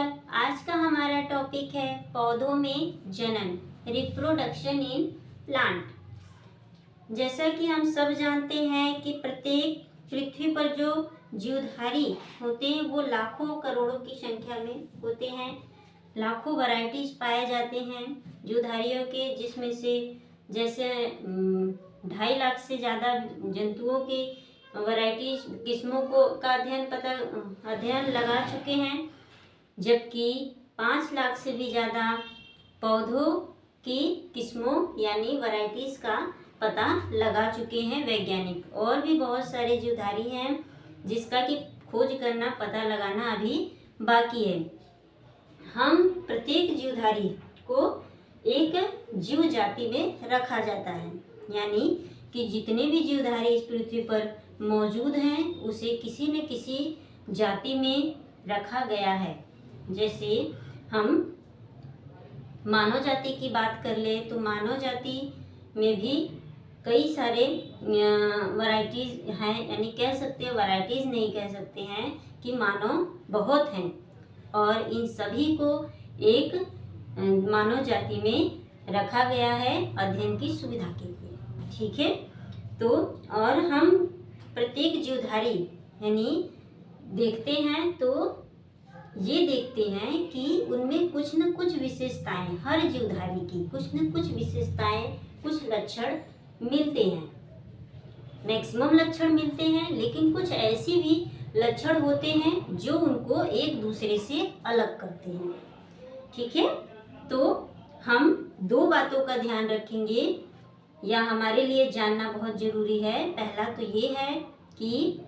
नमस्कार। आज का हमारा टॉपिक है पौधों में जनन, रिप्रोडक्शन इन प्लांट। जैसा कि हम सब जानते हैं कि प्रत्येक पृथ्वी पर जो जीवधारी होते हैं वो लाखों करोड़ों की संख्या में होते हैं। लाखों वैरायटीज पाए जाते हैं जीवधारियों के, जिसमें से जैसे 2.5 लाख से ज़्यादा जंतुओं के वैरायटीज किस्मों का अध्ययन लगा चुके हैं, जबकि 5 लाख से भी ज़्यादा पौधों की किस्मों यानी वैरायटीज का पता लगा चुके हैं वैज्ञानिक। और भी बहुत सारे जीवधारी हैं जिसका कि खोज करना, पता लगाना अभी बाकी है। हम प्रत्येक जीवधारी को एक जीव जाति में रखा जाता है, यानी कि जितने भी जीवधारी इस पृथ्वी पर मौजूद हैं उसे किसी न किसी जाति में रखा गया है। जैसे हम मानव जाति की बात कर ले तो मानव जाति में भी कई सारे वैरायटीज हैं, यानी कह सकते हैं, वैरायटीज नहीं कह सकते हैं कि मानव बहुत हैं, और इन सभी को एक मानव जाति में रखा गया है अध्ययन की सुविधा के लिए। ठीक है, तो और हम प्रत्येक जीवधारी यानी देखते हैं तो ये देखते हैं कि उनमें कुछ न कुछ विशेषताएं, हर जीवधारी की कुछ न कुछ विशेषताएं, कुछ लक्षण मिलते हैं। मैक्सिमम लक्षण मिलते हैं, लेकिन कुछ ऐसी भी लक्षण होते हैं जो उनको एक दूसरे से अलग करते हैं। ठीक है, तो हम 2 बातों का ध्यान रखेंगे या हमारे लिए जानना बहुत जरूरी है। पहला तो ये है कि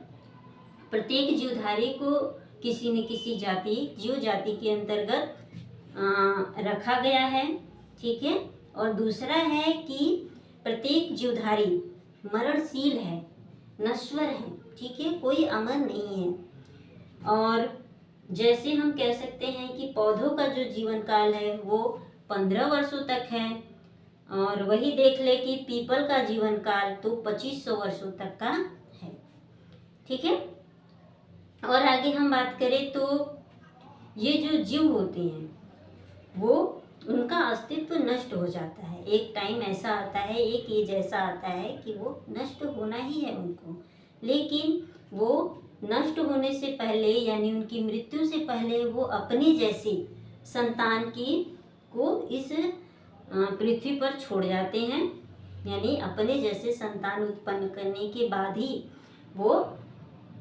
प्रत्येक जीवधारी को किसी न किसी जीव जाति के अंतर्गत रखा गया है। ठीक है, और दूसरा है कि प्रत्येक जीवधारी मरणशील है, नश्वर है। ठीक है, कोई अमर नहीं है। और जैसे हम कह सकते हैं कि पौधों का जो जीवन काल है वो 15 वर्षों तक है, और वही देख ले कि पीपल का जीवन काल तो 2500 वर्षों तक का है। ठीक है, और आगे हम बात करें तो ये जो जीव होते हैं वो उनका अस्तित्व नष्ट हो जाता है। एक टाइम ऐसा आता है, एक एज ऐसा आता है कि वो नष्ट होना ही है उनको, लेकिन वो नष्ट होने से पहले यानी उनकी मृत्यु से पहले वो अपने जैसे संतान को इस पृथ्वी पर छोड़ जाते हैं, यानी अपने जैसे संतान उत्पन्न करने के बाद ही वो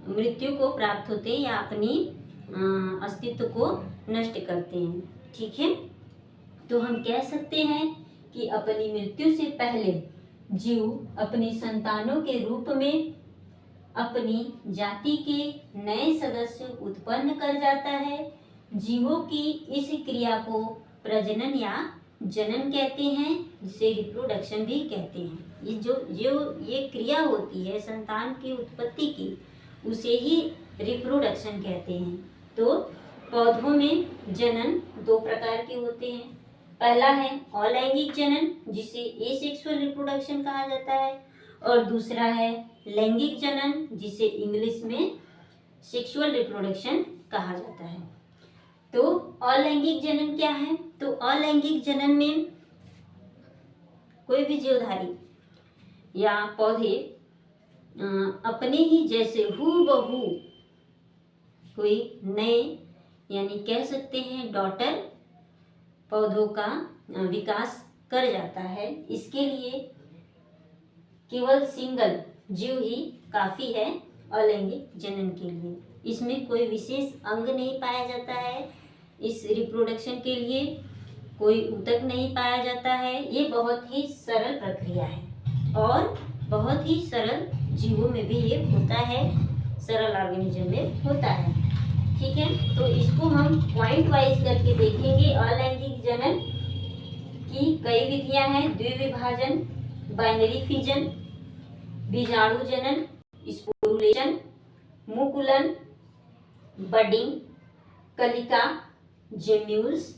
मृत्यु को प्राप्त होते हैं या अपनी अस्तित्व को नष्ट करते हैं। ठीक है, तो हम कह सकते हैं कि अपनी मृत्यु से पहले जीव अपनी संतानों के रूप में अपनी जाति के नए सदस्य उत्पन्न कर जाता है। जीवों की इस क्रिया को प्रजनन या जनन कहते हैं, जिसे रिप्रोडक्शन भी कहते हैं। ये जो ये क्रिया होती है संतान की उत्पत्ति की, उसे ही रिप्रोडक्शन कहते हैं। तो पौधों में जनन 2 प्रकार के होते हैं। पहला है अलैंगिक जनन, जिसे एसेक्सुअल रिप्रोडक्शन कहा जाता है, और दूसरा है लैंगिक जनन, जिसे इंग्लिश में सेक्सुअल रिप्रोडक्शन कहा जाता है। तो अलैंगिक जनन क्या है? तो अलैंगिक जनन में कोई भी जीवधारी या पौधे अपने ही जैसे हूबहू कोई नए, यानी कह सकते हैं डॉटर पौधों का विकास कर जाता है। इसके लिए केवल सिंगल जीव ही काफी है अलैंगिक जनन के लिए। इसमें कोई विशेष अंग नहीं पाया जाता है, इस रिप्रोडक्शन के लिए कोई ऊतक नहीं पाया जाता है। ये बहुत ही सरल प्रक्रिया है और बहुत ही सरल जीवों में भी ये होता है, सरल ऑर्गेनिज्म में होता है। ठीक है, तो इसको हम पॉइंट वाइज करके देखेंगे। अलैंगिक जनन की कई विधियां हैं: द्विविभाजन, बाइनरी फिजन, बीजाणु जनन, स्पोरुलेशन, मुकुलन, बडिंग, कलिका, जेम्यूल्स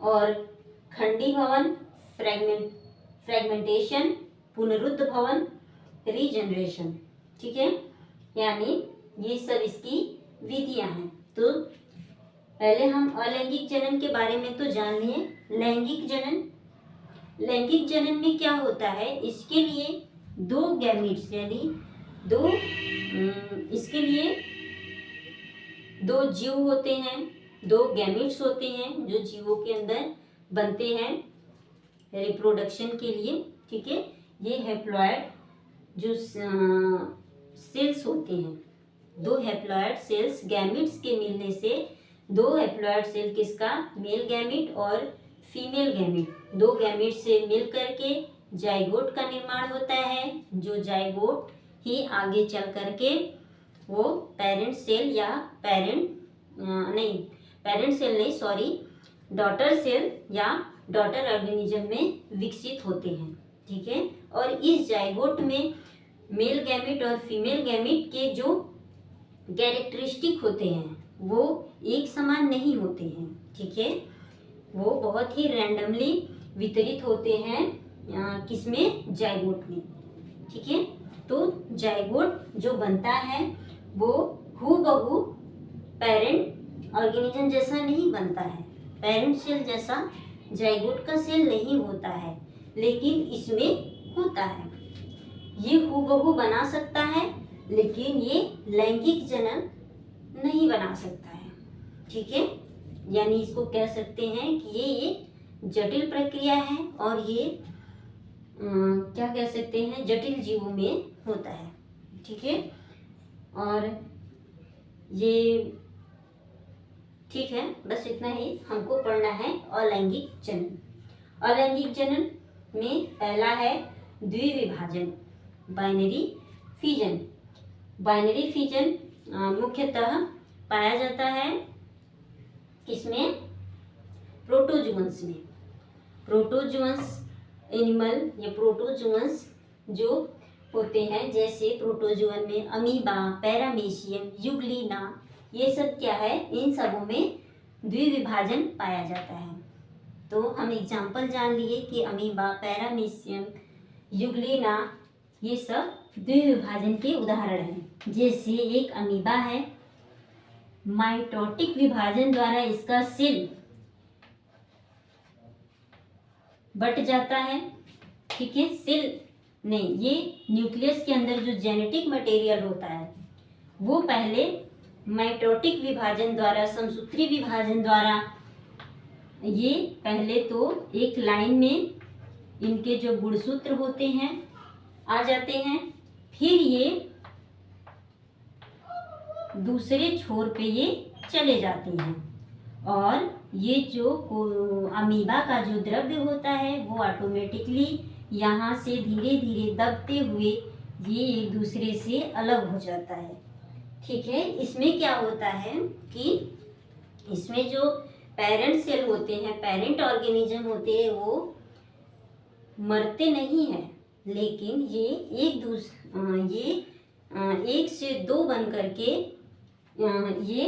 और खंडीभवन, फ्रेगमेंटेशन, पुनरुद्ध भवन, रीजनरेशन। ठीक है, यानी ये सब इसकी विधियां हैं। तो पहले हम अलैंगिक जनन के बारे में तो जान लिए। लैंगिक जनन, लैंगिक जनन में क्या होता है, इसके लिए दो गैमीट्स यानी इसके लिए दो जीव होते हैं, दो गैमीट्स होते हैं जो जीवों के अंदर बनते हैं रिप्रोडक्शन के लिए। ठीक है, ये हैप्लॉइड जो सेल्स होते हैं, दो हैप्लॉइड सेल्स गैमीट्स के मिलने से, दो हैप्लॉइड सेल किसका, मेल गैमीट और फीमेल गैमीट, दो गैमीट से मिल करके जाइगोट का निर्माण होता है, जो जाइगोट ही आगे चल करके वो पेरेंट सेल या डॉटर सेल या डॉटर ऑर्गेनिज्म में विकसित होते हैं। ठीक है, और इस जाइगोट में मेल गैमीट और फीमेल गैमीट के जो कैरेक्टरिस्टिक होते हैं वो एक समान नहीं होते हैं। ठीक है, वो बहुत ही रैंडमली वितरित होते हैं किसमें, जाइगोट में। ठीक है, तो जाइगोट जो बनता है वो हूबहू पेरेंट ऑर्गेनिज्म जैसा नहीं बनता है, पेरेंट सेल जैसा जाइगोट का सेल नहीं होता है, लेकिन इसमें होता है। ये हूबहू बना सकता है लेकिन ये लैंगिक जनन नहीं बना सकता है। ठीक है, यानी इसको कह सकते हैं कि ये एक जटिल प्रक्रिया है और ये क्या कह सकते हैं, जटिल जीवों में होता है। ठीक है, और ये ठीक है, बस इतना ही हमको पढ़ना है अलैंगिक जनन। अलैंगिक जनन में पहला है द्विविभाजन, बाइनरी फिजन। बाइनरी फिजन मुख्यतः पाया जाता है किसमें, प्रोटोजुअन्स में। प्रोटोजुअन्स एनिमल या प्रोटोजुअन्स जो होते हैं, जैसे प्रोटोजुअन में अमीबा, पैरामीशियम, यूग्लिना, ये सब क्या है, इन सबों में द्विविभाजन पाया जाता है। तो हम एग्जाम्पल जान लिए कि अमीबा, पैरामीशियम, यूग्लिना ये सब द्विविभाजन के उदाहरण हैं। जैसे एक अमीबा है, माइटोटिक विभाजन द्वारा इसका सेल बट जाता है। ठीक है, सेल नहीं, ये न्यूक्लियस के अंदर जो जेनेटिक मटेरियल होता है वो पहले माइटोटिक विभाजन द्वारा, समसूत्री विभाजन द्वारा, ये पहले तो एक लाइन में इनके जो गुणसूत्र होते हैं आ जाते हैं, फिर ये दूसरे छोर पे ये चले जाते हैं और ये जो अमीबा का जो द्रव्य होता है वो ऑटोमेटिकली यहाँ से धीरे धीरे दबते हुए ये एक दूसरे से अलग हो जाता है। ठीक है, इसमें क्या होता है कि इसमें जो पेरेंट सेल होते हैं, पेरेंट ऑर्गेनिज्म होते हैं, वो मरते नहीं हैं, लेकिन ये एक से दो बन करके ये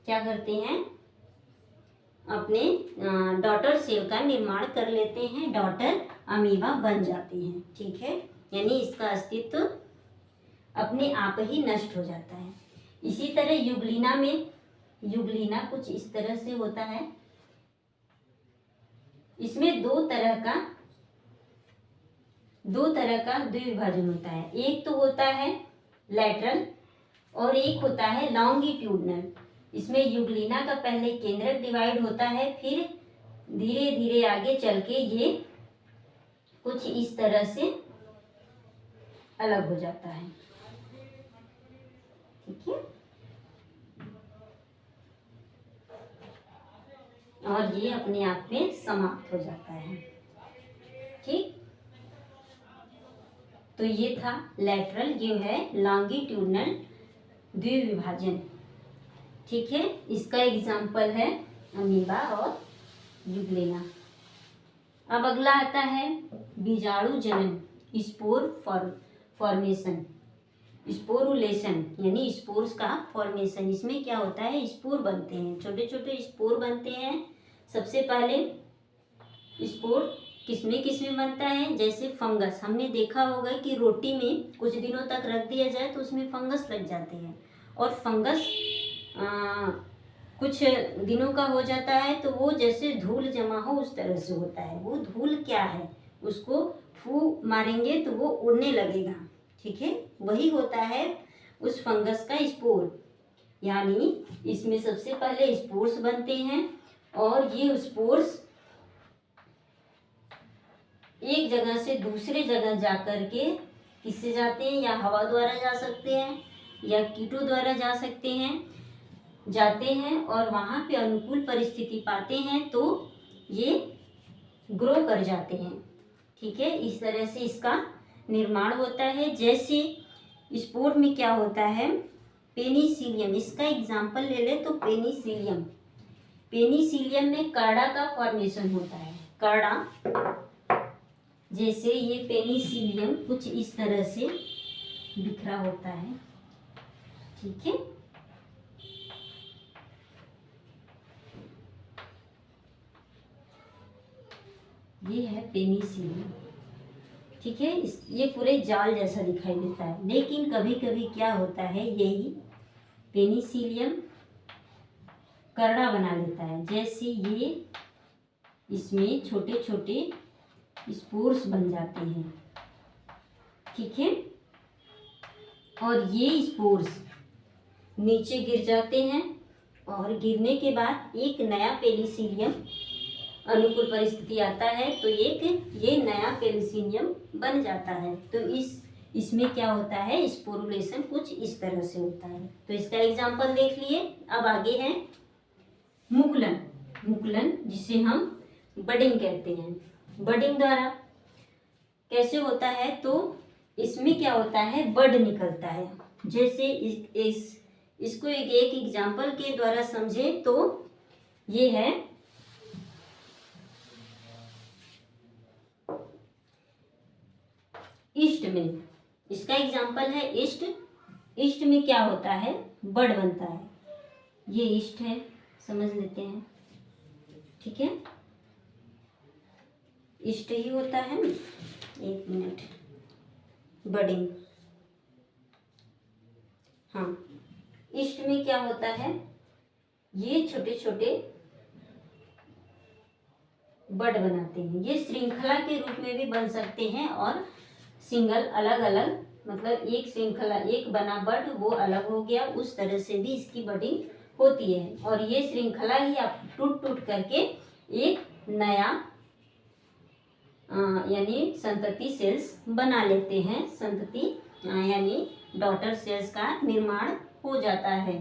क्या करते हैं, अपने डॉटर सेल का निर्माण कर लेते हैं, डॉटर अमीबा बन जाते हैं। ठीक है, यानी इसका अस्तित्व अपने आप ही नष्ट हो जाता है। इसी तरह यूग्लिना में, यूग्लिना कुछ इस तरह से होता है। इसमें दो तरह का द्विविभाजन होता है। एक तो होता है लैटरल और एक होता है लॉन्गिट्यूडनल। इसमें यूग्लिना का पहले केंद्रक डिवाइड होता है, फिर धीरे धीरे आगे चल के ये कुछ इस तरह से अलग हो जाता है। ठीक है, और ये अपने आप में समाप्त हो जाता है। ठीक, तो ये था लैटरल, ये है लॉन्गिट्यूडनल द्विविभाजन। ठीक है, इसका एग्जाम्पल है अमीबा और यूग्लिना। अब अगला आता है बीजाणु जनन, स्पोर फॉर्मेशन, स्पोरुलेशन यानी स्पोर्स का फॉर्मेशन। इसमें क्या होता है, स्पोर बनते हैं, छोटे छोटे स्पोर बनते हैं। सबसे पहले स्पोर किसमें बनता है, जैसे फंगस। हमने देखा होगा कि रोटी में कुछ दिनों तक रख दिया जाए तो उसमें फंगस लग जाते हैं, और फंगस कुछ दिनों का हो जाता है तो वो जैसे धूल जमा हो उस तरह से होता है। वो धूल क्या है, उसको फू मारेंगे तो वो उड़ने लगेगा, ठीक है। वही होता है उस फंगस का स्पोर। यानी इसमें सबसे पहले स्पोर्स बनते हैं और ये स्पोर्स एक जगह से दूसरे जगह जा कर के किससे जाते हैं, या हवा द्वारा जा सकते हैं या कीटों द्वारा जा सकते हैं, जाते हैं और वहाँ पे अनुकूल परिस्थिति पाते हैं तो ये ग्रो कर जाते हैं, ठीक है। इस तरह से इसका निर्माण होता है। जैसे स्पोर में क्या होता है, पेनिसिलियम, इसका एग्जाम्पल ले ले तो पेनिसिलियम, पेनिसिलियम में कार्डा का फॉर्मेशन होता है। कार्डा, जैसे ये पेनिसिलियम कुछ इस तरह से बिखरा होता है, ठीक है। ये है पेनिसिलियम, ठीक है। ये पूरे जाल जैसा दिखाई देता है, लेकिन कभी कभी क्या होता है, यही पेनिसिलियम करड़ा बना लेता है। जैसे ये इसमें छोटे छोटे स्पोर्स बन जाते हैं, ठीक है। और ये स्पोर्स नीचे गिर जाते हैं और गिरने के बाद एक नया पेनिसिलियम, अनुकूल परिस्थिति आता है तो एक ये नया पेनिसिलियम बन जाता है। तो इसमें क्या होता है, स्पोरुलेशन कुछ इस तरह से होता है। तो इसका एग्जाम्पल देख लिए। अब आगे है मुकुलन। मुकुलन जिसे हम बडिंग कहते हैं। बडिंग द्वारा कैसे होता है, तो इसमें क्या होता है, बड निकलता है। जैसे इसको एक एग्जाम्पल के द्वारा समझे तो ये है ईस्ट में, इसका एग्जाम्पल है ईस्ट। ईस्ट में क्या होता है, बड बनता है। ये ईस्ट है, समझ लेते हैं, ठीक है। ईस्ट ही होता है, एक मिनट, बडिंग, हाँ। ईस्ट में क्या होता है, ये छोटे छोटे बड बनाते हैं। ये श्रृंखला के रूप में भी बन सकते हैं और सिंगल अलग अलग, मतलब एक श्रृंखला, एक बना बड वो अलग हो गया, उस तरह से भी इसकी बडिंग होती है। और ये श्रृंखला ही आप टूट टूट करके एक नया यानी संतति सेल्स बना लेते हैं। संतति यानी डॉटर सेल्स का निर्माण हो जाता है।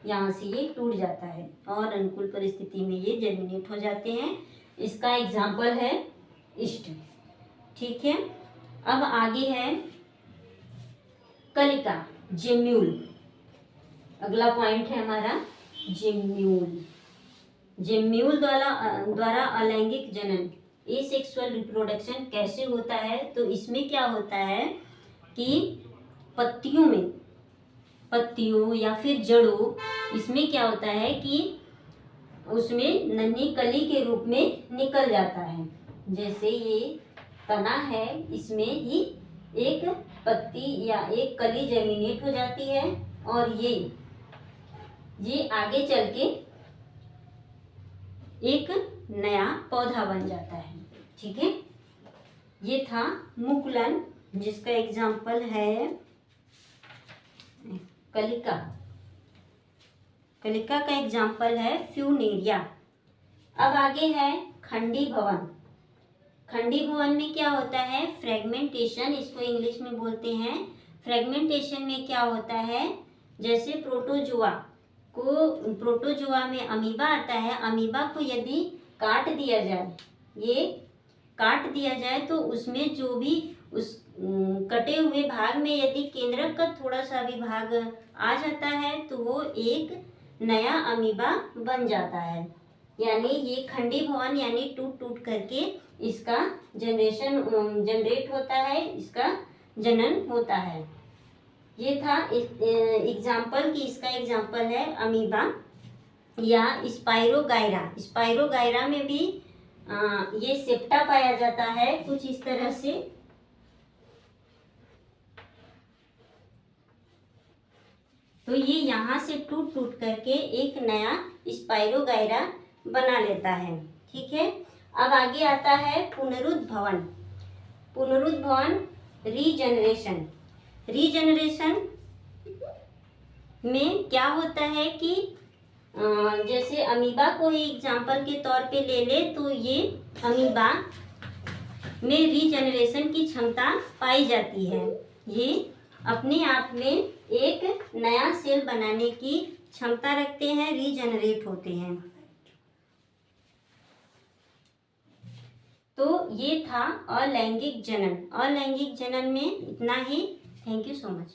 यहाँ से ये टूट जाता है और अनुकूल परिस्थिति में ये जर्मिनेट हो जाते हैं। इसका एग्जाम्पल है ईस्ट, ठीक है। अब आगे है कलिका, जेम्यूल। अगला पॉइंट है हमारा जेम्यूल। जेम्यूल द्वारा अलैंगिक जनन, एसेक्सुअल रिप्रोडक्शन कैसे होता है, तो इसमें क्या होता है कि पत्तियों या फिर जड़ों, इसमें क्या होता है कि उसमें नन्ही कली के रूप में निकल जाता है। जैसे ये तना है, इसमें ही एक पत्ती या एक कली जर्मिनेट हो जाती है और ये आगे चल के एक नया पौधा बन जाता है, ठीक है। ये था मुकुलन, जिसका एग्जाम्पल है कलिका। कलिका का एग्जाम्पल है फ्यूनेरिया। अब आगे है खंडी भवन। खंडी भवन में क्या होता है, फ्रेगमेंटेशन, इसको इंग्लिश में बोलते हैं। फ्रेगमेंटेशन में क्या होता है, जैसे प्रोटोजुआ में अमीबा आता है। अमीबा को यदि काट दिया जाए तो उसमें जो भी उस कटे हुए भाग में यदि केंद्रक का थोड़ा सा भी भाग आ जाता है तो वो एक नया अमीबा बन जाता है। यानी ये खंडी भवन यानी टूट टूट करके इसका जनरेट होता है, इसका जनन होता है। ये था एग्जाम्पल कि इसका एग्जाम्पल है अमीबा या स्पाइरोगाइरा। स्पाइरोगाइरा में भी ये सेप्टा पाया जाता है कुछ इस तरह से। तो ये यहाँ से टूट टूट करके एक नया स्पाइरोगायरा बना लेता है। ठीक है, अब आगे आता है पुनरुद्भवन। पुनरुद्भवन रीजनरेशन। रीजनरेशन में क्या होता है कि जैसे अमीबा को ही एग्जाम्पल के तौर पे ले ले, तो ये अमीबा में रीजनरेशन की क्षमता पाई जाती है। ये अपने आप में एक नया सेल बनाने की क्षमता रखते हैं, रीजनरेट होते हैं। तो ये था अलैंगिक जनन। अलैंगिक जनन में इतना ही। Thank you so much.